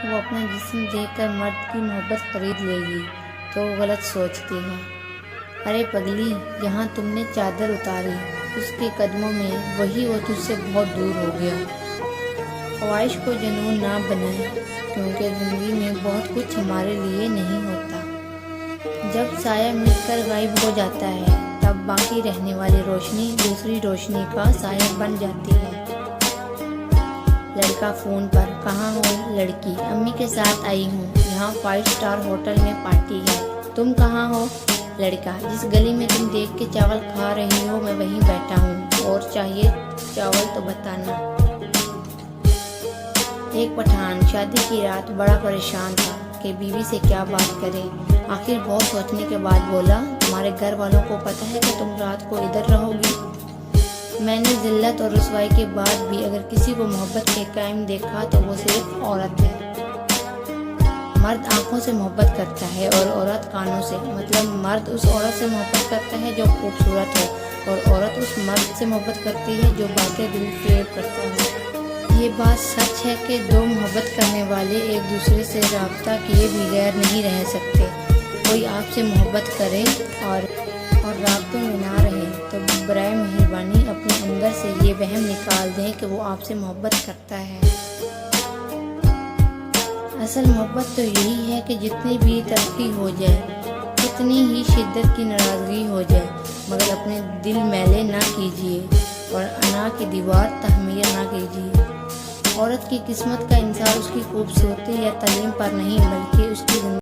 کہ وہ اپنا جسم دیکھ کر مرد کی محبت خرید لے گی تو وہ غلط سوچتی ہے۔ ارے پگلی، جہاں تم نے چادر اتاری اس کے قدموں میں وہی وہ تجھ سے بہت دور ہو گیا۔ خواہش کو جنون نہ بنائیں، کیونکہ زندگی میں بہت کچھ ہمارے لیے نہیں ہوتا۔ جب سایہ مٹ کر غائب ہو جاتا ہے تب باقی رہنے والی روشنی دوسری روشنی کا سایہ بن جاتی ہے۔ لڑکا فون پر: کہاں ہو؟ لڑکی: امی کے ساتھ آئی ہوں، یہاں 5 اسٹار ہوٹل میں پارٹی ہے، تم کہاں ہو؟ لڑکا: جس گلی میں تم دیکھ کے چاول کھا رہی ہو میں وہیں بیٹھا ہوں، اور چاہیے چاول تو بتانا۔ ایک پٹھان شادی کی رات بڑا پریشان تھا کہ بیوی سے کیا بات کرے۔ آخر بہت سوچنے کے بعد بولا: تمہارے گھر والوں کو پتہ ہے کہ تم رات کو ادھر رہو گی؟ میں نے ذلت اور رسوائی کے بعد بھی اگر کسی کو محبت کے قائم دیکھا تو وہ صرف عورت ہے۔ مرد آنکھوں سے محبت کرتا ہے اور عورت کانوں سے، مطلب مرد اس عورت سے محبت کرتا ہے جو خوبصورت ہے، اور عورت اس مرد سے محبت کرتی ہے جو باتیں دل فریب کرتا ہے۔ یہ بات سچ ہے کہ دو محبت کرنے والے ایک دوسرے سے رابطہ کیے بغیر نہیں رہ سکتے۔ کوئی آپ سے محبت کرے اور رابطے میں نہ رہے تو برائے مہربانی اپنے اندر سے یہ وہم نکال دیں کہ وہ آپ سے محبت کرتا ہے۔ اصل محبت تو یہی ہے کہ جتنی بھی ترقی ہو جائے، اتنی ہی شدت کی ناراضگی ہو جائے، مگر اپنے دل میلے نہ کیجیے اور انا کی دیوار تحمیر نہ کیجیے۔ عورت کی قسمت کا انحصار اس کی خوبصورتی یا تعلیم پر نہیں، بلکہ اس کی زندگی